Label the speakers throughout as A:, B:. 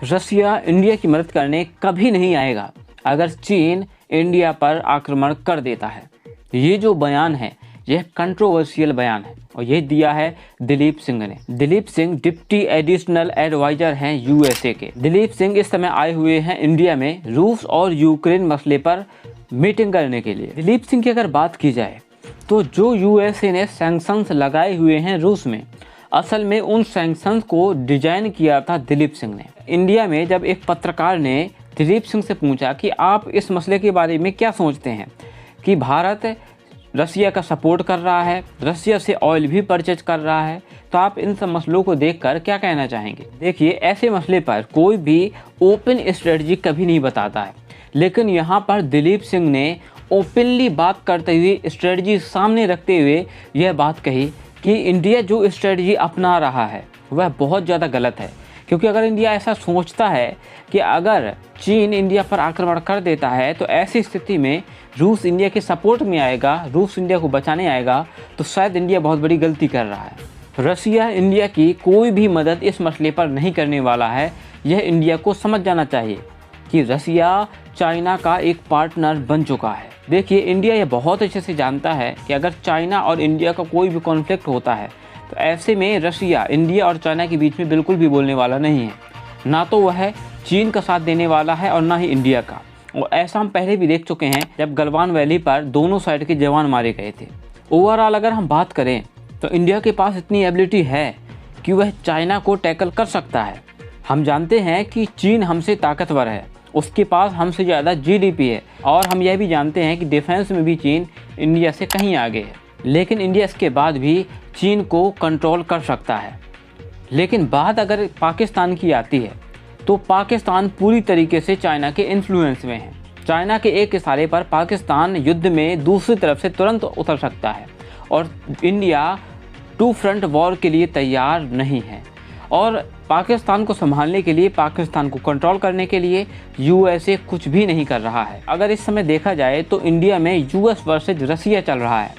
A: Russia India की मदद करने कभी नहीं आएगा अगर चीन इंडिया पर आक्रमण कर देता है। ये जो बयान है यह कंट्रोवर्शियल बयान है और यह दिया है दिलीप सिंह ने। Dilip Singh deputy additional adviser हैं यूएसए के। दिलीप सिंह इस समय आए हुए हैं इंडिया में रूस और यूक्रेन मसले पर मीटिंग करने के लिए। दिलीप सिंह की अगर बात की जाए तो जो यूएसए ने सैंक्शंस लगाए हुए हैं रूस में, असल में उन सैंक्शंस को डिजाइन किया था दिलीप सिंह ने। इंडिया में जब एक पत्रकार ने दिलीप सिंह से पूछा कि आप इस मसले के बारे में क्या सोचते हैं कि भारत रसिया का सपोर्ट कर रहा है, रसिया से ऑयल भी परचेज कर रहा है, तो आप इन सब मसलों को देखकर क्या कहना चाहेंगे। देखिए, ऐसे मसले पर कोई भी ओपन स्ट्रेटजी कभी नहीं बताता है, लेकिन यहाँ पर दिलीप सिंह ने ओपनली बात करते हुए स्ट्रेटजी सामने रखते हुए यह बात कही कि इंडिया जो स्ट्रेटजी अपना रहा है वह बहुत ज़्यादा गलत है। क्योंकि अगर इंडिया ऐसा सोचता है कि अगर चीन इंडिया पर आक्रमण कर देता है तो ऐसी स्थिति में रूस इंडिया के सपोर्ट में आएगा, रूस इंडिया को बचाने आएगा, तो शायद इंडिया बहुत बड़ी गलती कर रहा है। रसिया इंडिया की कोई भी मदद इस मसले पर नहीं करने वाला है। यह इंडिया को समझ जाना चाहिए कि रसिया चाइना का एक पार्टनर बन चुका है। देखिए, इंडिया यह बहुत अच्छे से जानता है कि अगर चाइना और इंडिया का कोई भी कॉन्फ्लिक्ट होता है तो ऐसे में रसिया इंडिया और चाइना के बीच में बिल्कुल भी बोलने वाला नहीं है। ना तो वह चीन का साथ देने वाला है और ना ही इंडिया का। और ऐसा हम पहले भी देख चुके हैं जब गलवान वैली पर दोनों साइड के जवान मारे गए थे। ओवरऑल अगर हम बात करें तो इंडिया के पास इतनी एबिलिटी है कि वह चाइना को टैकल कर सकता है। हम जानते हैं कि चीन हमसे ताकतवर है, उसके पास हमसे ज़्यादा जीडीपी है, और हम यह भी जानते हैं कि डिफेंस में भी चीन इंडिया से कहीं आगे है। लेकिन इंडिया इसके बाद भी चीन को कंट्रोल कर सकता है। लेकिन बात अगर पाकिस्तान की आती है तो पाकिस्तान पूरी तरीके से चाइना के इन्फ्लुएंस में है। चाइना के एक इशारे पर पाकिस्तान युद्ध में दूसरी तरफ से तुरंत उतर सकता है और इंडिया टू फ्रंट वॉर के लिए तैयार नहीं है। और पाकिस्तान को संभालने के लिए, पाकिस्तान को कंट्रोल करने के लिए यूएसए कुछ भी नहीं कर रहा है। अगर इस समय देखा जाए तो इंडिया में यूएस वर्सेज रसिया चल रहा है।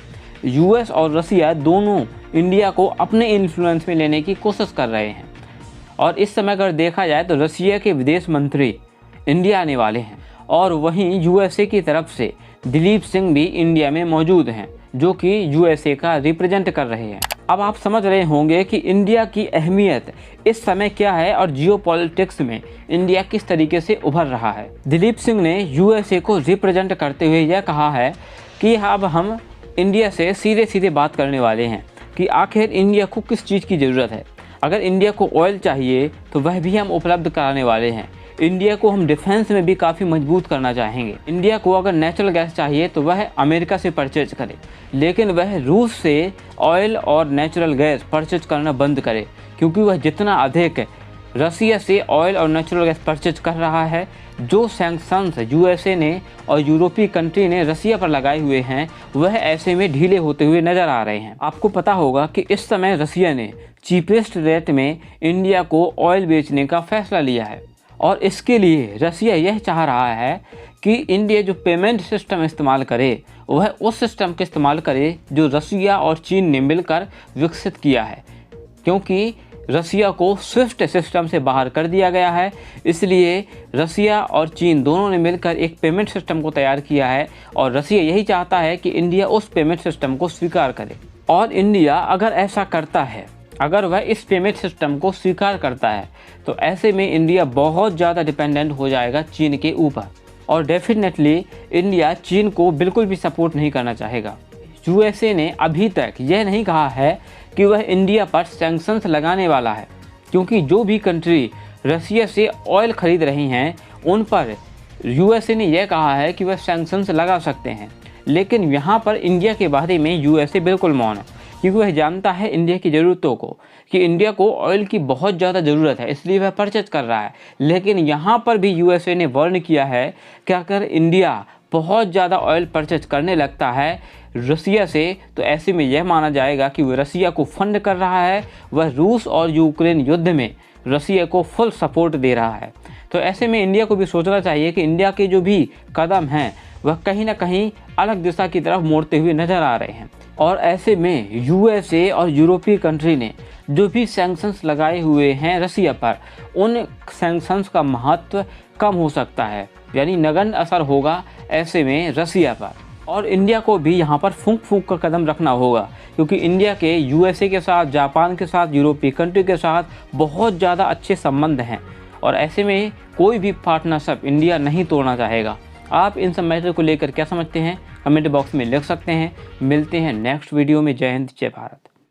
A: यूएस और रसिया दोनों इंडिया को अपने इन्फ्लुएंस में लेने की कोशिश कर रहे हैं। और इस समय अगर देखा जाए तो रसिया के विदेश मंत्री इंडिया आने वाले हैं और वहीं यूएसए की तरफ से दिलीप सिंह भी इंडिया में मौजूद हैं, जो कि यूएसए का रिप्रेजेंट कर रहे हैं। अब आप समझ रहे होंगे कि इंडिया की अहमियत इस समय क्या है और जियोपॉलिटिक्स में इंडिया किस तरीके से उभर रहा है। दिलीप सिंह ने यूएसए को रिप्रेजेंट करते हुए यह कहा है कि अब हम इंडिया से सीधे सीधे बात करने वाले हैं कि आखिर इंडिया को किस चीज़ की ज़रूरत है। अगर इंडिया को ऑयल चाहिए तो वह भी हम उपलब्ध कराने वाले हैं। इंडिया को हम डिफेंस में भी काफ़ी मजबूत करना चाहेंगे। इंडिया को अगर नेचुरल गैस चाहिए तो वह अमेरिका से परचेज करे, लेकिन वह रूस से ऑयल और नेचुरल गैस परचेज करना बंद करे, क्योंकि वह जितना अधिक रसिया से ऑयल और नेचुरल गैस परचेज कर रहा है, जो सैंक्शंस यूएसए ने और यूरोपीय कंट्री ने रसिया पर लगाए हुए हैं वह ऐसे में ढीले होते हुए नज़र आ रहे हैं। आपको पता होगा कि इस समय रसिया ने चीपेस्ट रेट में इंडिया को ऑयल बेचने का फैसला लिया है और इसके लिए रसिया यह चाह रहा है कि इंडिया जो पेमेंट सिस्टम इस्तेमाल करे वह उस सिस्टम का इस्तेमाल करे जो रसिया और चीन ने मिलकर विकसित किया है, क्योंकि रसिया को स्विफ्ट सिस्टम से बाहर कर दिया गया है। इसलिए रसिया और चीन दोनों ने मिलकर एक पेमेंट सिस्टम को तैयार किया है और रसिया यही चाहता है कि इंडिया उस पेमेंट सिस्टम को स्वीकार करे। और इंडिया अगर ऐसा करता है, अगर वह इस पेमेंट सिस्टम को स्वीकार करता है, तो ऐसे में इंडिया बहुत ज़्यादा डिपेंडेंट हो जाएगा चीन के ऊपर और डेफिनेटली इंडिया चीन को बिल्कुल भी सपोर्ट नहीं करना चाहेगा। यूएसए ने अभी तक यह नहीं कहा है कि वह इंडिया पर सैंक्शंस लगाने वाला है, क्योंकि जो भी कंट्री रसिया से ऑयल खरीद रही हैं उन पर यूएसए ने यह कहा है कि वह सैंक्शंस लगा सकते हैं। लेकिन यहाँ पर इंडिया के बारे में यूएसए बिल्कुल मौन है, क्योंकि वह जानता है इंडिया की ज़रूरतों को, कि इंडिया को ऑयल की बहुत ज़्यादा ज़रूरत है, इसलिए वह परचेज कर रहा है। लेकिन यहाँ पर भी यूएसए ने वार्न किया है कि अगर इंडिया बहुत ज़्यादा ऑयल परचेज करने लगता है रसिया से, तो ऐसे में यह माना जाएगा कि वह रसिया को फंड कर रहा है, वह रूस और यूक्रेन युद्ध में रसिया को फुल सपोर्ट दे रहा है। तो ऐसे में इंडिया को भी सोचना चाहिए कि इंडिया के जो भी कदम हैं वह कहीं ना कहीं अलग दिशा की तरफ मोड़ते हुए नज़र आ रहे हैं। और ऐसे में यूएसए और यूरोपीय कंट्री ने जो भी सैंक्शंस लगाए हुए हैं रसिया पर, उन सैंक्शंस का महत्व कम हो सकता है, यानी नगण्य असर होगा ऐसे में रसिया पर। और इंडिया को भी यहाँ पर फूंक फूंक का कदम रखना होगा, क्योंकि इंडिया के यूएसए के साथ, जापान के साथ, यूरोपीय कंट्री के साथ बहुत ज़्यादा अच्छे संबंध हैं और ऐसे में कोई भी पार्टनरशिप इंडिया नहीं तोड़ना चाहेगा। आप इन सब मैटर को लेकर क्या समझते हैं, कमेंट बॉक्स में लिख सकते हैं। मिलते हैं नेक्स्ट वीडियो में। जय हिंद, जय भारत।